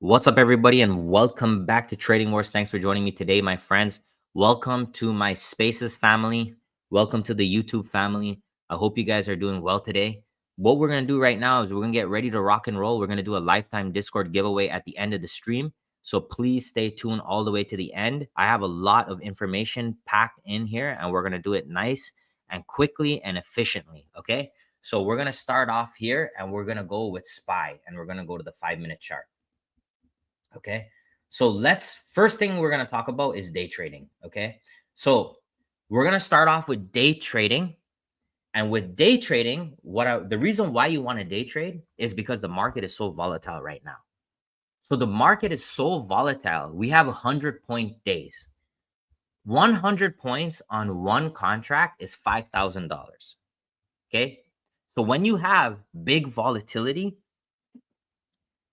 What's up, everybody, and welcome back to Trading Wars. Thanks for joining me today, my friends. Welcome to my Spaces family. Welcome to the YouTube family. I hope you guys are doing well today. What we're going to do right now is we're going to get ready to rock and roll. We're going to do a lifetime Discord giveaway at the end of the stream. So please stay tuned all the way to the end. I have a lot of information packed in here, and we're going to do it nice and quickly and efficiently, okay? So we're going to start off here, and we're going to go with SPY, and we're going to go to the 5-minute chart. Okay, so first thing we're going to talk about is day trading. Okay, so we're going to start off with day trading. And with day trading, the reason why you want to day trade is because the market is so volatile right now. So the market is so volatile. We have 100-point days. 100 points on one contract is $5,000. Okay, so when you have big volatility,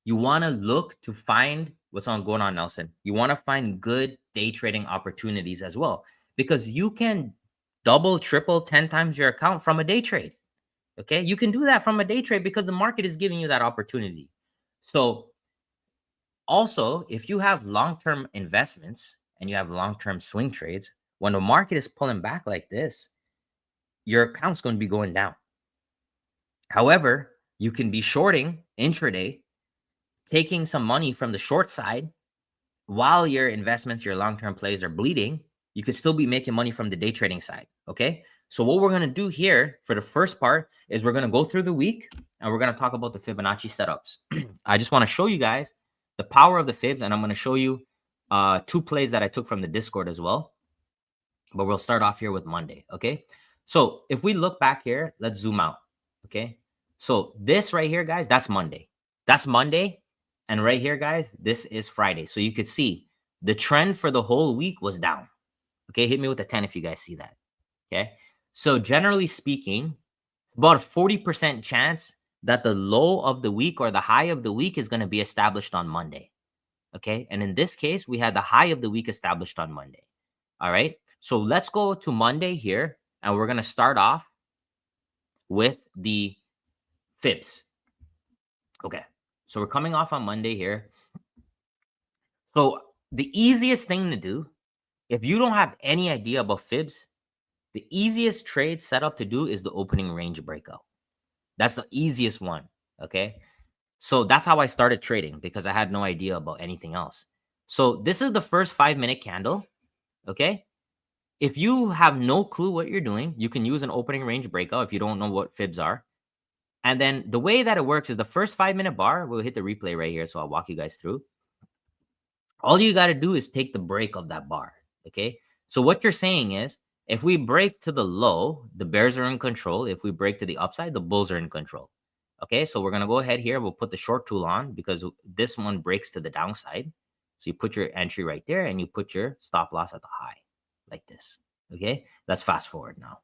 you want to look to find what's going on, Nelson. You want to find good day trading opportunities as well, because you can double, triple, 10 times your account from a day trade. Okay, you can do that from a day trade because the market is giving you that opportunity. So also, if you have long-term investments and you have long-term swing trades, when the market is pulling back like this, your account's going to be going down. However, you can be shorting intraday, taking some money from the short side while your investments, your long-term plays are bleeding. You could still be making money from the day trading side. Okay, so what we're going to do here for the first part is we're going to go through the week and we're going to talk about the Fibonacci setups. I just want to show you guys the power of the fibs, and I'm going to show you two plays that I took from the Discord as well. But we'll start off here with Monday. Okay, so if we look back here, let's zoom out. Okay, so this right here, guys, that's Monday. That's Monday. And right here, guys, this is Friday. So you could see the trend for the whole week was down. Okay, hit me with a 10 if you guys see that. Okay, so generally speaking, about a 40% chance that the low of the week or the high of the week is going to be established on Monday. Okay, and in this case, we had the high of the week established on Monday. All right, so let's go to Monday here, and we're going to start off with the fibs. Okay. So we're coming off on Monday here. So the easiest thing to do, if you don't have any idea about fibs, the easiest trade setup to do is the opening range breakout. That's the easiest one. Okay. So that's how I started trading, because I had no idea about anything else. So this is the first 5-minute candle. Okay. If you have no clue what you're doing, you can use an opening range breakout if you don't know what fibs are. And then the way that it works is the first 5-minute bar, we'll hit the replay right here. So I'll walk you guys through. All you got to do is take the break of that bar. Okay. So what you're saying is, if we break to the low, the bears are in control. If we break to the upside, the bulls are in control. Okay. So we're going to go ahead here. We'll put the short tool on because this one breaks to the downside. So you put your entry right there and you put your stop loss at the high like this. Okay. Let's fast forward now.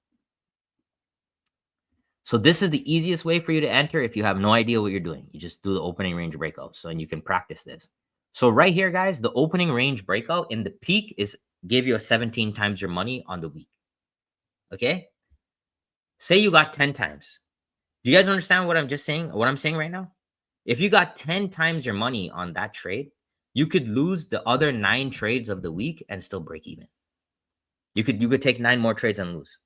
So this is the easiest way for you to enter if you have no idea what you're doing. You just do the opening range breakout. So, and you can practice this. So right here, guys, the opening range breakout in the peak give you a 17 times your money on the week. Okay. Say you got 10 times. Do you guys understand what I'm just saying? What I'm saying right now? If you got 10 times your money on that trade, you could lose the other 9 trades of the week and still break even. You could take 9 more trades and lose.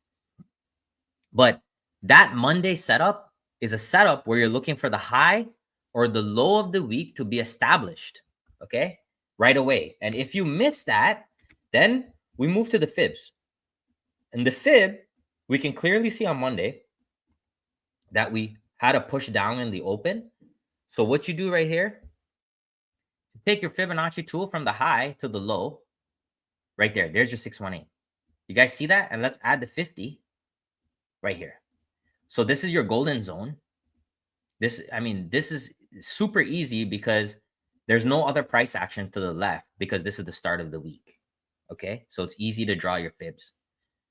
But that Monday setup is a setup where you're looking for the high or the low of the week to be established, okay, right away. And if you miss that, then we move to the fibs. And the fib, we can clearly see on Monday that we had a push down in the open. So what you do right here, take your Fibonacci tool from the high to the low, right there. There's your 618. You guys see that? And let's add the 50 right here. So this is your golden zone. This is super easy because there's no other price action to the left because this is the start of the week. Okay, so it's easy to draw your fibs.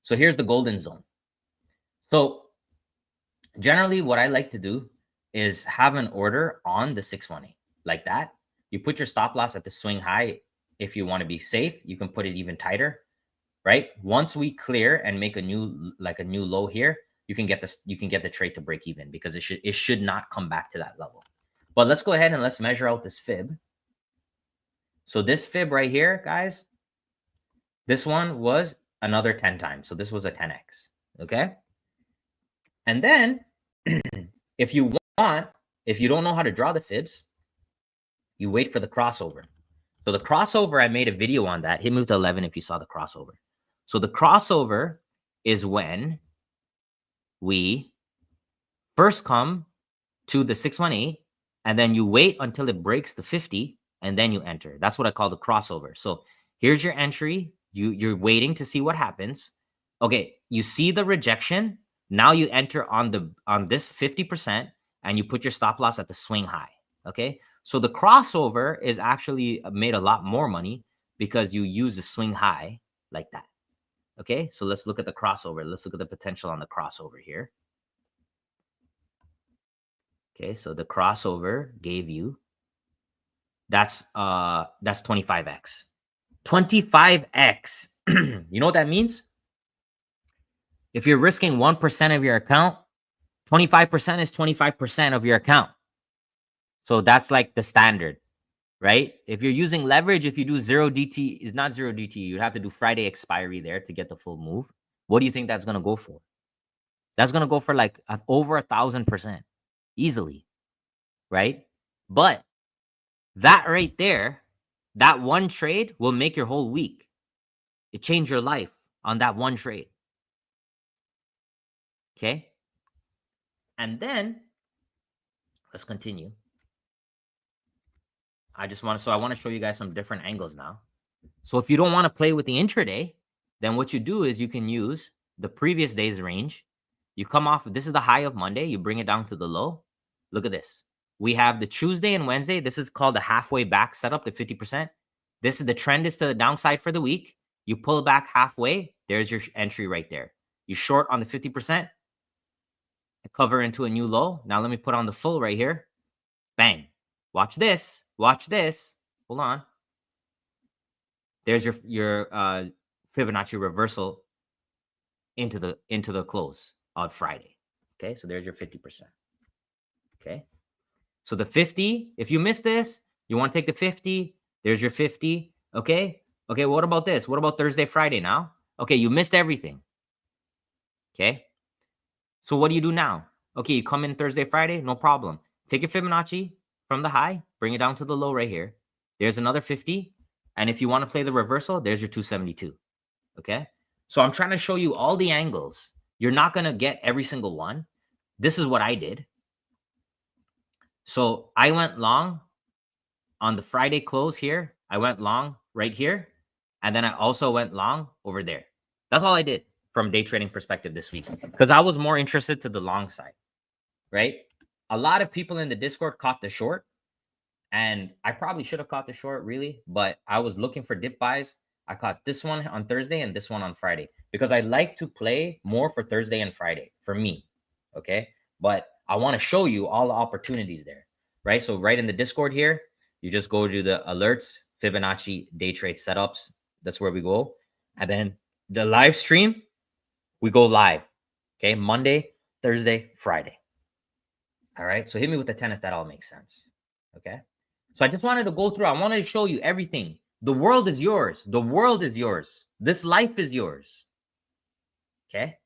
So here's the golden zone. So generally what I like to do is have an order on the 618 like that. You put your stop loss at the swing high. If you want to be safe, you can put it even tighter, right? Once we clear and make a new low here, you can get the trade to break even because it should not come back to that level. But let's go ahead and let's measure out this fib. So this fib right here, guys, this one was another 10 times. So this was a 10x. Okay. And then if you don't know how to draw the fibs, you wait for the crossover. So the crossover, I made a video on that. Hit move to 11 if you saw the crossover. So the crossover is when we first come to the 618, and then you wait until it breaks the 50, and then you enter. That's what I call the crossover. So here's your entry. You're waiting to see what happens. Okay, you see the rejection. Now you enter on this 50%, and you put your stop loss at the swing high. Okay, so the crossover is actually made a lot more money because you use the swing high like that. Okay, so let's look at the crossover. Let's look at the potential on the crossover here. Okay, so the crossover gave you, that's 25x. 25x. You know what that means? If you're risking 1% of your account, 25% is 25% of your account. So that's like the standard, right? If you're using leverage, if you do 0 DT, is not 0 DT, you'd have to do Friday expiry there to get the full move. What do you think that's going to go for? That's going to go for like over 1,000% easily, right? But that right there, that one trade will make your whole week. It changed your life on that one trade. Okay. And then let's continue. I want to show you guys some different angles now. So if you don't want to play with the intraday, then what you do is you can use the previous day's range. You come off, this is the high of Monday. You bring it down to the low. Look at this. We have the Tuesday and Wednesday. This is called the halfway back setup, the 50%. This is the trend is to the downside for the week. You pull back halfway. There's your entry right there. You short on the 50%. Cover into a new low. Now let me put on the full right here. Bang. Watch this. Watch this. Hold on. There's your Fibonacci reversal into the close of Friday. Okay, so there's your 50%. Okay, so the 50, if you miss this, you want to take the 50. There's your 50. Okay, what about this? What about Thursday, Friday now? Okay, you missed everything. Okay, so what do you do now? Okay, you come in Thursday, Friday, no problem. Take your Fibonacci from the high, bring it down to the low right here. There's another 50. And if you want to play the reversal, there's your 272. Okay, so I'm trying to show you all the angles. You're not going to get every single one. This is what I did. So I went long on the Friday close here. I went long right here. And then I also went long over there. That's all I did from day trading perspective this week, because I was more interested to the long side, right? A lot of people in the Discord caught the short, and I probably should have caught the short really, but I was looking for dip buys. I caught this one on Thursday and this one on Friday because I like to play more for Thursday and Friday for me. Okay. But I want to show you all the opportunities there, right? So right in the Discord here, you just go to the alerts, Fibonacci day trade setups. That's where we go. And then the live stream, we go live. Okay. Monday, Thursday, Friday. All right. So hit me with the 10 if that all makes sense. Okay. So I just wanted to go through. I wanted to show you everything. The world is yours. The world is yours. This life is yours. Okay.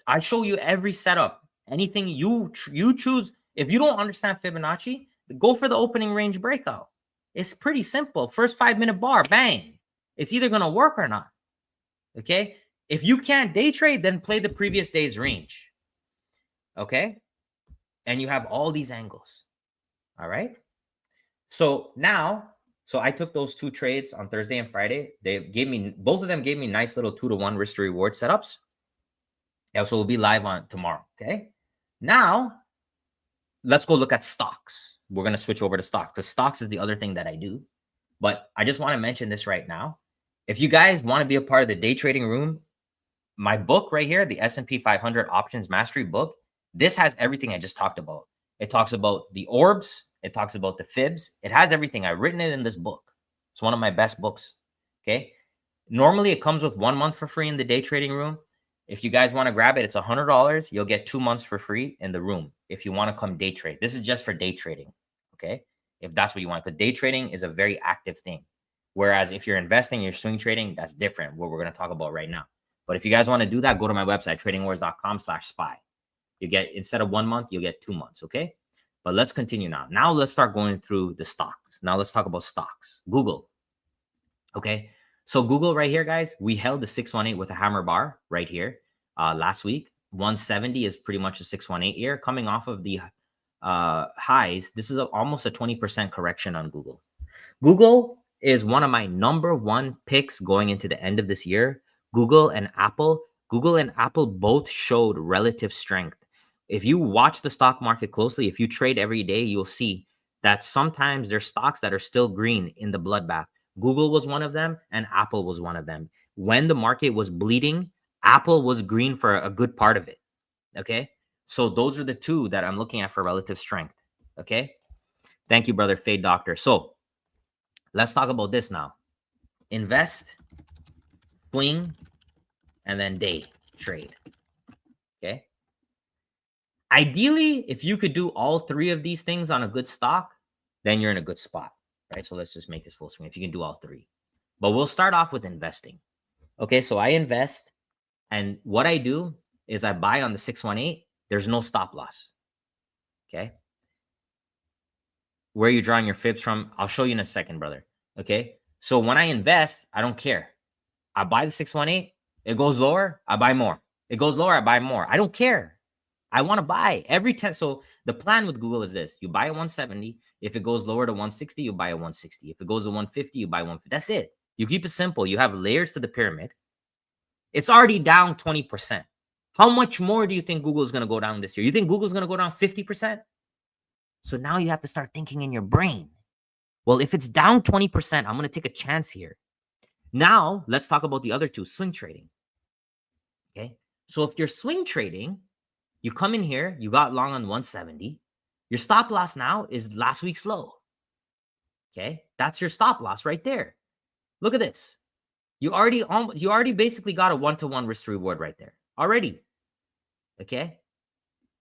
I show you every setup. Anything you choose. If you don't understand Fibonacci, go for the opening range breakout. It's pretty simple. First 5-minute bar, bang. It's either going to work or not. Okay. If you can't day trade, then play the previous day's range. Okay. And you have all these angles. All right. So now, I took those two trades on Thursday and Friday. Both of them gave me nice little 2-to-1 risk to reward setups. Yeah, so we'll be live on tomorrow. Okay. Now, let's go look at stocks. We're going to switch over to stocks because stocks is the other thing that I do. But I just want to mention this right now. If you guys want to be a part of the day trading room, my book right here, the S&P 500 Options Mastery book, this has everything I just talked about. It talks about the orbs. It talks about the fibs. It has everything. I've written it in this book. It's one of my best books. Okay. Normally it comes with 1 month for free in the day trading room. If you guys want to grab it, it's $100. You'll get 2 months for free in the room if you want to come day trade. This is just for day trading. Okay. If that's what you want, because day trading is a very active thing. Whereas if you're investing, you're swing trading, that's different, what we're going to talk about right now. But if you guys want to do that, go to my website, tradingwars.com/spy. You get, instead of 1 month, you'll get 2 months. Okay. But let's continue now. Now let's start going through the stocks. Now let's talk about stocks. Google. Okay. So Google right here, guys, we held the 618 with a hammer bar right here last week. 170 is pretty much a 618 here, coming off of the highs. This is almost a 20% correction on Google. Google is one of my #1 picks going into the end of this year. Google and Apple both showed relative strength. If you watch the stock market closely, if you trade every day, you'll see that sometimes there's stocks that are still green in the bloodbath. Google was one of them and Apple was one of them. When the market was bleeding, Apple was green for a good part of it. Okay. So those are the two that I'm looking at for relative strength. Okay. Thank you, brother Fade Doctor. So let's talk about this now. Invest, swing, and then day trade. Okay. Ideally, if you could do all three of these things on a good stock, then you're in a good spot, right? So let's just make this full swing if you can do all three. But we'll start off with investing. Okay, so I invest, and what I do is I buy on the 618. There's no stop loss. Okay. Where are you drawing your fibs from? I'll show you in a second, brother. Okay. So when I invest, I don't care. I buy the 618. It goes lower, I buy more. It goes lower, I buy more. I don't care. I want to buy every 10. So the plan with Google is this. You buy a 170. If it goes lower to 160, you buy a 160. If it goes to 150, you buy 150. That's it. You keep it simple. You have layers to the pyramid. It's already down 20%. How much more do you think Google is going to go down this year? You think Google's going to go down 50%? So now you have to start thinking in your brain. Well, if it's down 20%, I'm going to take a chance here. Now, let's talk about the other two, swing trading. Okay. So if you're swing trading, you come in here, you got long on 170. Your stop loss now is last week's low. Okay. That's your stop loss right there. Look at this. You already basically got a 1-to-1 risk to reward right there already. Okay.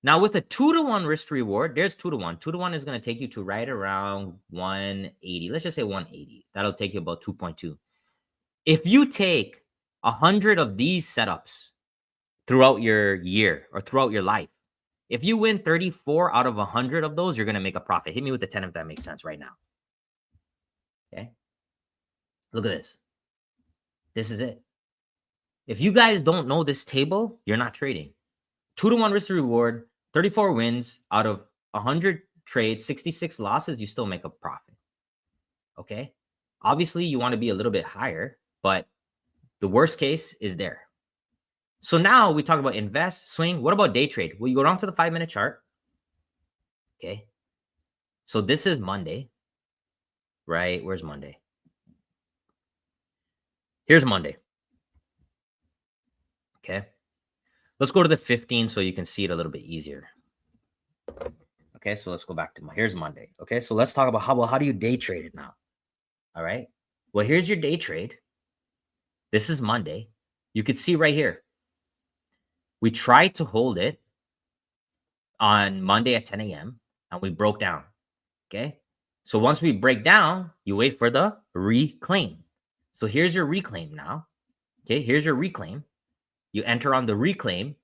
Now with a 2-to-1 risk to reward, there's 2-to-1. 2-to-1 is going to take you to right around 180. Let's just say 180. That'll take you about 2.2. If you take 100 of these setups throughout your year or throughout your life, if you win 34 out of 100 of those, you're going to make a profit. Hit me with the 10 if that makes sense right now. Okay. Look at this. This is it. If you guys don't know this table, you're not trading. 2-to-1 risk to reward, 34 wins out of 100 trades, 66 losses, you still make a profit. Okay. Obviously, you want to be a little bit higher, but the worst case is there. So now we talk about invest, swing. What about day trade? Well, you go down to the 5-minute chart. Okay. So this is Monday, right? Where's Monday? Here's Monday. Okay. Let's go to the 15 so you can see it a little bit easier. Okay. So let's go back to here's Monday. Okay. So let's talk about how do you day trade it now? All right. Well, here's your day trade. This is Monday. You could see right here. We tried to hold it on Monday at 10 a.m. and we broke down. Okay. So once we break down, you wait for the reclaim. So here's your reclaim now. Okay. Here's your reclaim. You enter on the reclaim.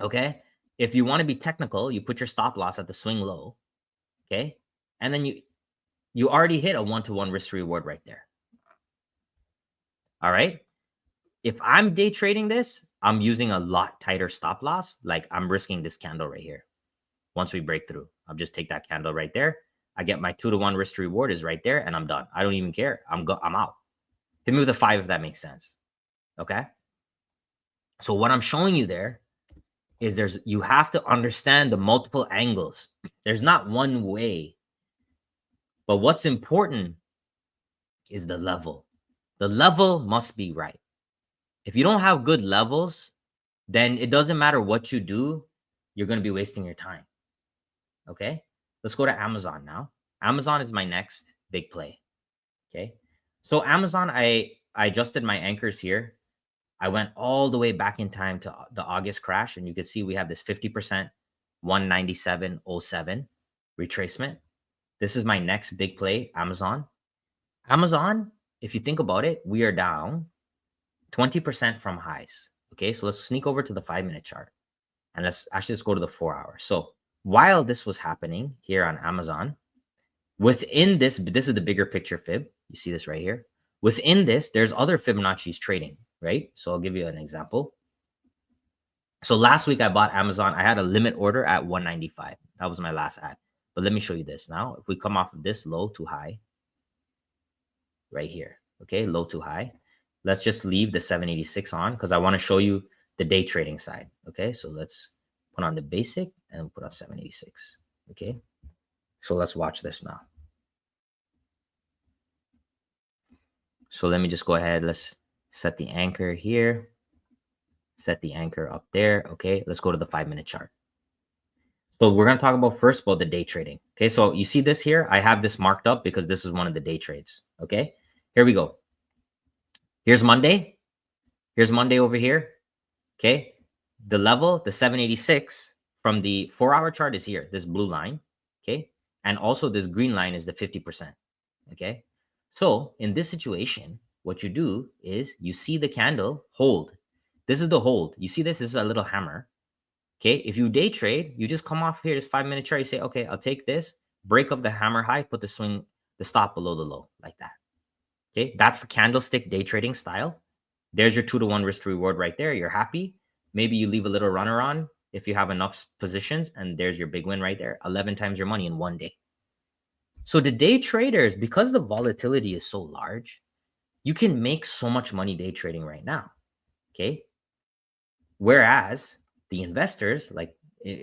Okay. If you want to be technical, you put your stop loss at the swing low. Okay. And then you already hit a 1-to-1 risk to reward right there. All right. If I'm day trading this, I'm using a lot tighter stop loss. Like I'm risking this candle right here. Once we break through, I'll just take that candle right there. I get my 2-to-1 risk to reward is right there and I'm done. I don't even care. I'm out. Hit me with a 5 if that makes sense. Okay. So what I'm showing you there is you have to understand the multiple angles. There's not one way, but what's important is the level. The level must be right. If you don't have good levels, then it doesn't matter what you do. You're going to be wasting your time. Okay. Let's go to Amazon now. Amazon is my next big play. Okay. So Amazon, I adjusted my anchors here. I went all the way back in time to the August crash. And you can see we have this 50%, 197.07 retracement. This is my next big play, Amazon. Amazon, if you think about it, we are down 20% from highs. Okay, so let's sneak over to the 5-minute chart and let's go to the 4-hour. So while this was happening here on Amazon, within this is the bigger picture fib. You see this right here. Within this, there's other Fibonacci's trading, right? So I'll give you an example. So last week I bought Amazon. I had a limit order at 195. That was my last ad. But let me show you this now. If we come off of this low to high right here, okay, low to high, let's just leave the 786 on because I want to show you the day trading side. Okay, so let's put on the basic and put on 786. Okay, so let's watch this now. So let me just go ahead. Let's set the anchor here. Set the anchor up there. Okay, let's go to the 5-minute chart. So we're going to talk about first about the day trading. Okay, so you see this here. I have this marked up because this is one of the day trades. Okay, here we go. Here's Monday. Here's Monday over here. Okay, the level, the 786 from the 4-hour chart is here. This blue line. Okay, and also this green line is the 50%. Okay, so in this situation, what you do is you see the candle hold. This is the hold. You see this? This is a little hammer. Okay, if you day trade, you just come off here, this 5-minute chart. You say, okay, I'll take this, break up the hammer high, put the swing, the stop below the low, like that. Okay, that's the candlestick day trading style. There's your 2-to-1 risk to reward right there. You're happy. Maybe you leave a little runner on if you have enough positions, and there's your big win right there. 11 times your money in one day. So the day traders, because the volatility is so large, you can make so much money day trading right now. Okay, whereas the investors, like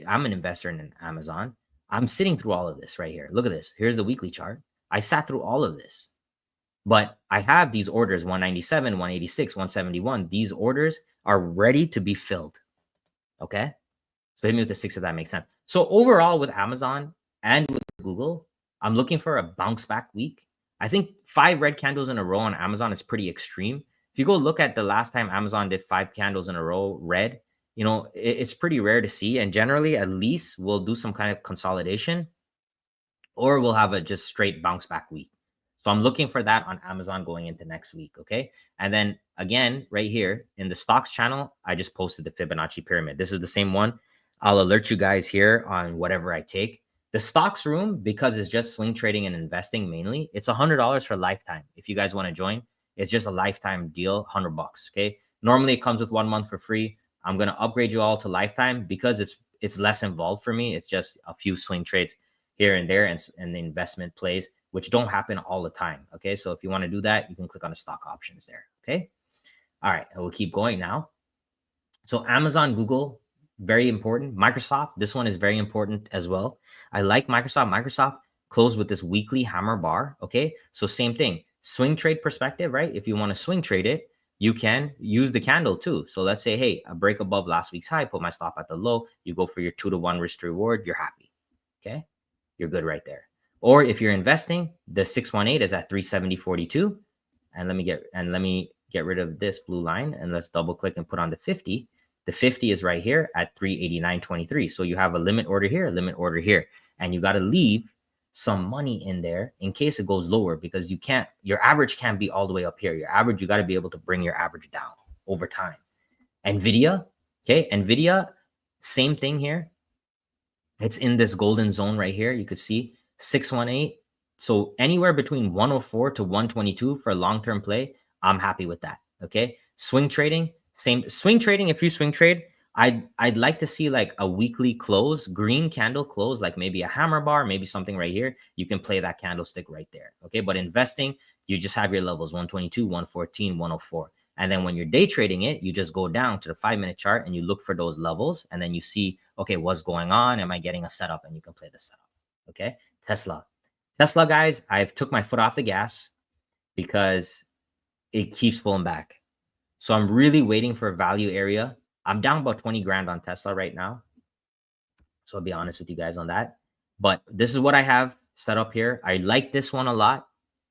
I'm an investor in Amazon, I'm sitting through all of this right here. Look at this. Here's the weekly chart. I sat through all of this, but I have these orders 197, 186, 171. These orders are ready to be filled. Okay, so hit me with the 6 if that makes sense. So overall with Amazon and with Google, I'm looking for a bounce back week. I think 5 red candles in a row on Amazon is pretty extreme. If you go look at the last time Amazon did 5 candles in a row red, you know, it's pretty rare to see. And generally, at least we'll do some kind of consolidation or we'll have a just straight bounce back week. So I'm looking for that on Amazon going into next week. Okay. And then again, right here in the stocks channel, I just posted the Fibonacci pyramid. This is the same one. I'll alert you guys here on whatever I take. The stocks room, because it's just swing trading and investing mainly, it's $100 for lifetime. If you guys want to join, it's just a lifetime deal, $100. Okay. Normally it comes with 1 month for free. I'm going to upgrade you all to lifetime because it's less involved for me. It's just a few swing trades here and there and the investment plays, which don't happen all the time. Okay. So if you want to do that, you can click on the stock options there. Okay. All right. And we'll keep going now. So Amazon, Google, very important. Microsoft, this one is very important as well. I like Microsoft. Microsoft closed with this weekly hammer bar. Okay. So same thing, swing trade perspective, right? If you want to swing trade it, you can use the candle too. So let's say, hey, a break above last week's high, put my stop at the low. You go for your 2-to-1 risk to reward. You're happy. Okay. You're good right there. Or if you're investing, the 618 is at 370.42. And let me get rid of this blue line and let's double click and put on the 50. The 50 is right here at 389.23. So you have a limit order here, a limit order here, and you got to leave some money in there in case it goes lower because your average can't be all the way up here. Your average, you got to be able to bring your average down over time. NVIDIA, okay, NVIDIA, same thing here. It's in this golden zone right here. You could see 618. So anywhere between 104 to 122 for a long-term play, I'm happy with that. Okay. Swing trading, same swing trading. If you swing trade, I'd like to see like a weekly close, green candle close, like maybe a hammer bar, maybe something right here. You can play that candlestick right there. Okay. But investing, you just have your levels 122, 114, 104. And then when you're day trading it, you just go down to the 5-minute chart and you look for those levels. And then you see, okay, what's going on? Am I getting a setup? And you can play the setup. Okay. Tesla, guys, I've took my foot off the gas because it keeps pulling back. So I'm really waiting for a value area. I'm down about 20 grand on Tesla right now. So I'll be honest with you guys on that. But this is what I have set up here. I like this one a lot.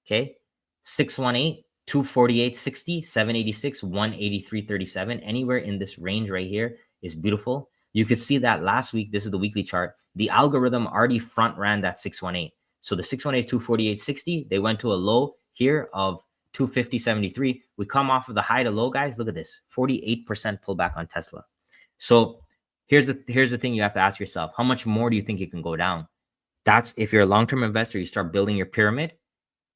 Okay. 618, 248.60, 786, 183.37. Anywhere in this range right here is beautiful. You could see that last week. This is the weekly chart. The algorithm already front ran that 618. So the 618 is 248.60. They went to a low, here of 250.73. We come off of the high to low, guys. Look at this, 48% pullback on Tesla. So here's the thing you have to ask yourself: how much more do you think it can go down? That's if you're a long-term investor, you start building your pyramid.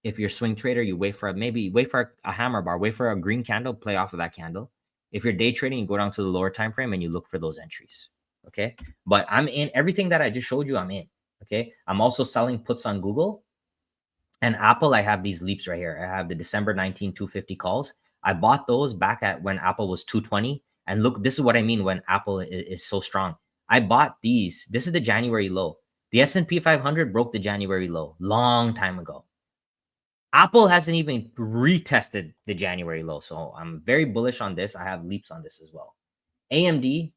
If you're a swing trader, you wait for a hammer bar, wait for a green candle, play off of that candle. If you're day trading, you go down to the lower time frame and you look for those entries. Okay, but I'm in everything that I just showed you. I'm in. Okay, I'm also selling puts on Google and Apple. I have these leaps right here. I have the December 19 250 calls. I bought those back at when Apple was 220. And look, this is what I mean when Apple is so strong. I bought these. This is the January low. The S&P 500 broke the January low long time ago. Apple hasn't even retested the January low. So I'm very bullish on this. I have leaps on this as well. AMD,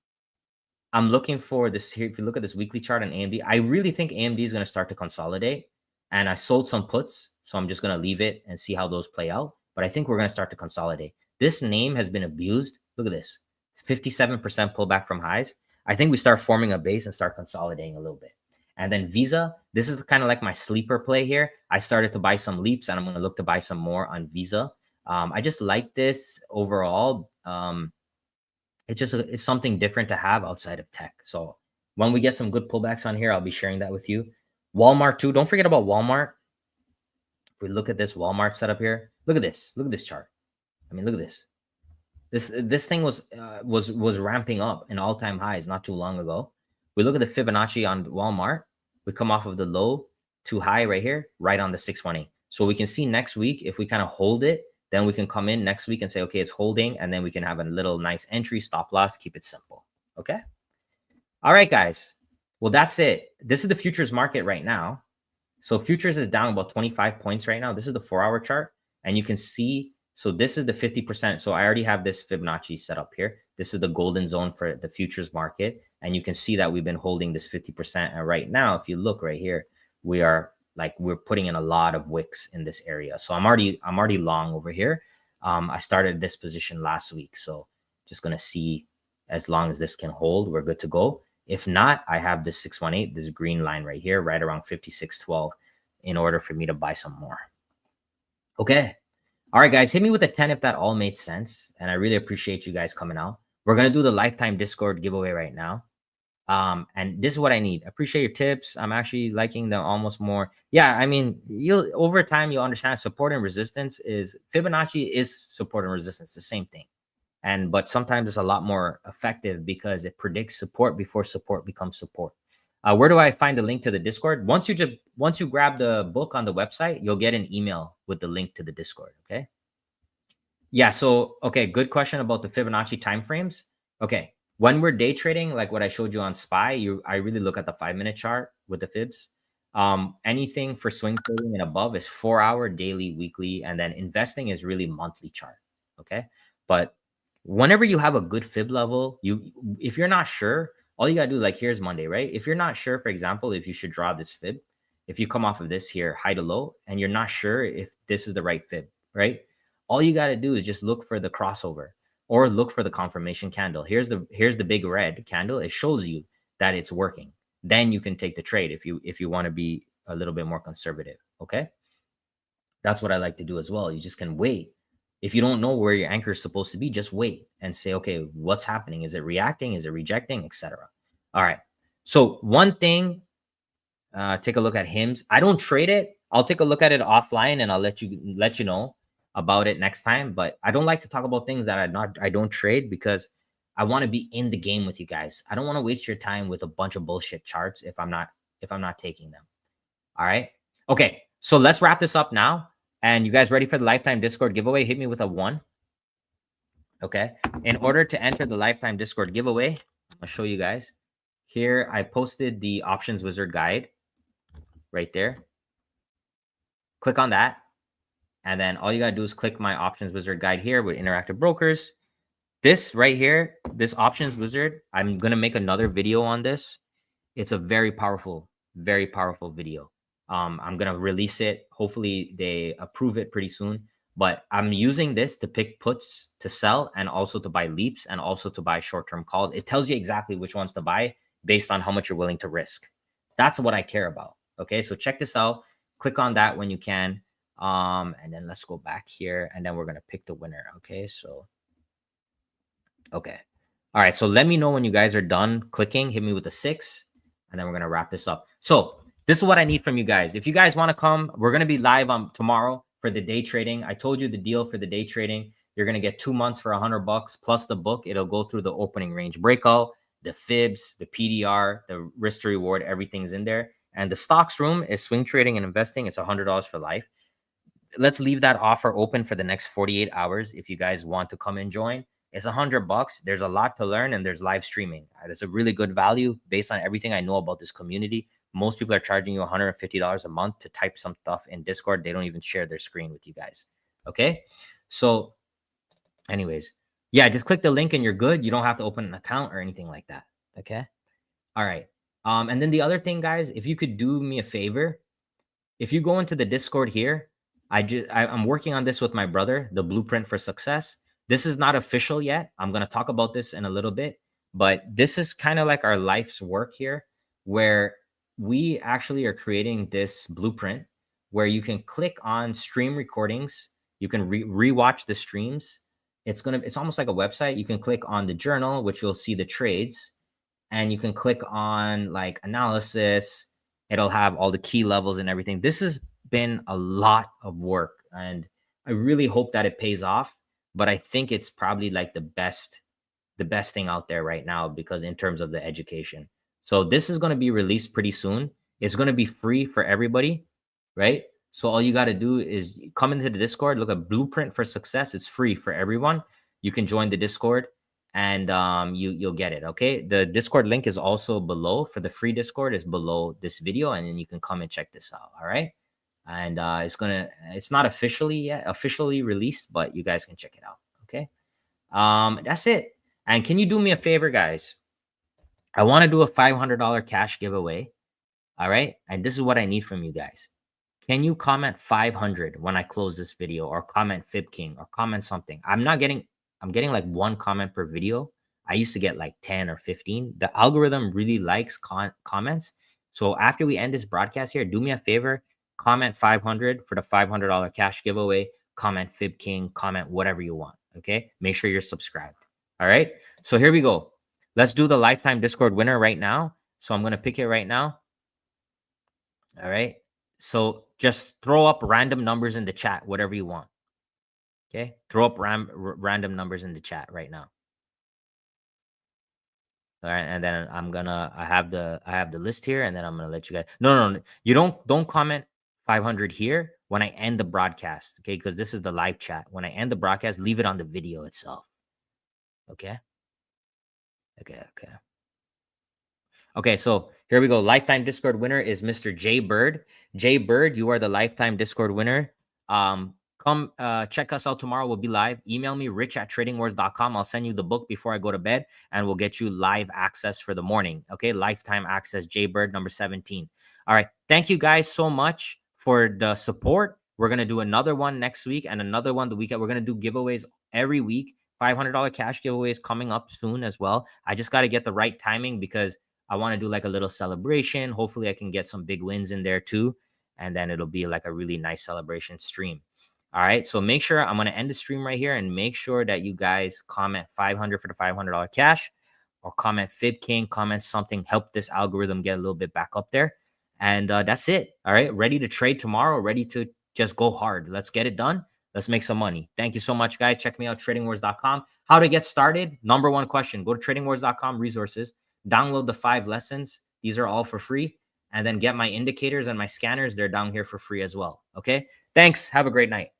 I'm looking for this here. If you look at this weekly chart on AMD, I really think AMD is going to start to consolidate. And I sold some puts, so I'm just going to leave it and see how those play out. But I think we're going to start to consolidate. This name has been abused. Look at this, 57% pullback from highs. I think we start forming a base and start consolidating a little bit. And then Visa, this is kind of like my sleeper play here. I started to buy some leaps, and I'm going to look to buy some more on Visa. I just like this overall. It's something different to have outside of tech. So when we get some good pullbacks on here, I'll be sharing that with you. Walmart too. Don't forget about Walmart. If we look at this Walmart setup here, look at this. Look at this chart. I mean, look at this. This thing was ramping up in all-time highs not too long ago. We look at the Fibonacci on Walmart. We come off of the low to high right here, right on the 618. So we can see next week if we kind of hold it, then we can come in next week and say, okay, it's holding, and then we can have a little nice entry, stop loss, keep it simple. Okay. All right, guys. Well, that's it. This is the futures market right now. So futures is down about 25 points right now. This is the 4-hour chart, and you can see, so this is the 50%. So I already have this Fibonacci set up here. This is the golden zone for the futures market. And you can see that we've been holding this 50%. And right now, if you look right here, we're putting in a lot of wicks in this area. So I'm already long over here. I started this position last week. So just going to see, as long as this can hold, we're good to go. If not, I have this 618, this green line right here, right around 56.12, in order for me to buy some more. Okay. All right, guys, hit me with a 10 if that all made sense. And I really appreciate you guys coming out. We're going to do the lifetime Discord giveaway right now. And this is what I need. I appreciate your tips. I'm actually liking them almost more. Yeah, I mean, over time, you'll understand support and resistance is Fibonacci is support and resistance, the same thing. But sometimes it's a lot more effective because it predicts support before support becomes support. Where do I find the link to the Discord? Once you grab the book on the website, you'll get an email with the link to the Discord. Okay. Yeah. So, okay. Good question about the Fibonacci timeframes. Okay. When we're day trading, like what I showed you on SPY, I really look at the 5-minute chart with the fibs. Anything for swing trading and above is 4-hour, daily, weekly, and then investing is really monthly chart. Okay. But whenever you have a good fib level, if you're not sure, all you gotta do, like here's Monday, right? If you're not sure, for example, if you should draw this fib, if you come off of this here, high to low, and you're not sure if this is the right fib, right? All you gotta do is just look for the crossover or look for the confirmation candle. Here's the big red candle. It shows you that it's working. Then you can take the trade if you want to be a little bit more conservative. Okay. That's what I like to do as well. You just can wait. If you don't know where your anchor is supposed to be, just wait and say, okay, what's happening? Is it reacting? Is it rejecting, etc.? All right. So one thing, take a look at HIMS. I don't trade it. I'll take a look at it offline and I'll let you know about it next time. But I don't like to talk about things that I don't trade because I want to be in the game with you guys. I don't want to waste your time with a bunch of bullshit charts if I'm not taking them. All right. Okay. So let's wrap this up now. And you guys ready for the lifetime Discord giveaway? Hit me with a 1. Okay. In order to enter the lifetime Discord giveaway, I'll show you guys. Here, I posted the options wizard guide right there. Click on that. And then all you got to do is click my options wizard guide here with interactive brokers. This right here, this options wizard, I'm going to make another video on this. It's a very powerful video. I'm going to release it. Hopefully they approve it pretty soon, but I'm using this to pick puts to sell and also to buy leaps and also to buy short-term calls. It tells you exactly which ones to buy based on how much you're willing to risk. That's what I care about. Okay. So check this out. Click on that when you can. And then let's go back here, and then we're gonna pick the winner. Okay, so okay. All right, so let me know when you guys are done clicking. Hit me with a 6, and then we're gonna wrap this up. So this is what I need from you guys. If you guys want to come, we're gonna be live on tomorrow for the day trading. I told you the deal for the day trading. You're gonna get 2 months for $100 plus the book. It'll go through the opening range breakout, the fibs, the PDR, the risk to reward. Everything's in there. And the stocks room is swing trading and investing. It's $100 for life. Let's leave that offer open for the next 48 hours. If you guys want to come and join, it's $100. There's a lot to learn, and there's live streaming. It's a really good value based on everything I know about this community. Most people are charging you $150 a month to type some stuff in Discord. They don't even share their screen with you guys. Okay. So anyways, yeah, just click the link and you're good. You don't have to open an account or anything like that. Okay. All right. And then the other thing, guys, if you could do me a favor, if you go into the Discord here, I'm working on this with my brother, the blueprint for success. This is not official yet. I'm going to talk about this in a little bit, but this is kind of like our life's work here, where we actually are creating this blueprint where you can click on stream recordings. You can rewatch the streams. It's almost like a website. You can click on the journal, which you'll see the trades, and you can click on like analysis. It'll have all the key levels and everything. This has been a lot of work, and I really hope that it pays off. But I think it's probably like the best thing out there right now, because in terms of the education. So this is going to be released pretty soon. It's going to be free for everybody, right? So all you got to do is come into the Discord, look at Blueprint for Success. It's free for everyone. You can join the Discord, and you'll get it. Okay, the Discord link is also below. For the free Discord is below this video, and then you can come and check this out. All right. And it's not officially released, but you guys can check it out. Okay. That's it. And can you do me a favor, guys? I want to do a $500 cash giveaway. All right. And this is what I need from you guys. Can you comment 500 when I close this video, or comment Fib King, or comment something? I'm getting like 1 comment per video. I used to get like 10 or 15. The algorithm really likes comments. So after we end this broadcast here, do me a favor, comment 500 for the $500 cash giveaway. Comment Fib King, comment whatever you want. Okay. Make sure you're subscribed. All right. So here we go. Let's do the lifetime Discord winner right now. So I'm going to pick it right now. All right. So just throw up random numbers in the chat, whatever you want. Okay. Throw up random numbers in the chat right now. All right. And then I have the list here, and then I'm going to let you guys. No. You don't comment 500 here when I end the broadcast. Okay. Because this is the live chat. When I end the broadcast, leave it on the video itself. Okay. Okay, so here we go. Lifetime Discord winner is Mr. J Bird. J Bird, you are the lifetime Discord winner. Come check us out tomorrow. We'll be live. Email me, rich@tradingwars.com. I'll send you the book before I go to bed, and we'll get you live access for the morning. Okay, lifetime access, J Bird, number 17. All right, thank you guys so much for the support. We're going to do another one next week, and another one the weekend. We're going to do giveaways every week. $500 cash giveaways coming up soon as well. I just got to get the right timing, because I want to do like a little celebration. Hopefully I can get some big wins in there too. And then it'll be like a really nice celebration stream. All right. So make sure, I'm going to end the stream right here, and make sure that you guys comment 500 for the $500 cash, or comment Fib King, comment something, help this algorithm get a little bit back up there. And that's it. All right. Ready to trade tomorrow, ready to just go hard. Let's get it done. Let's make some money. Thank you so much, guys. Check me out, tradingwars.com. How to get started. Number 1 question, go to tradingwars.com resources. Download the 5 lessons. These are all for free. And then get my indicators and my scanners. They're down here for free as well. Okay. Thanks. Have a great night.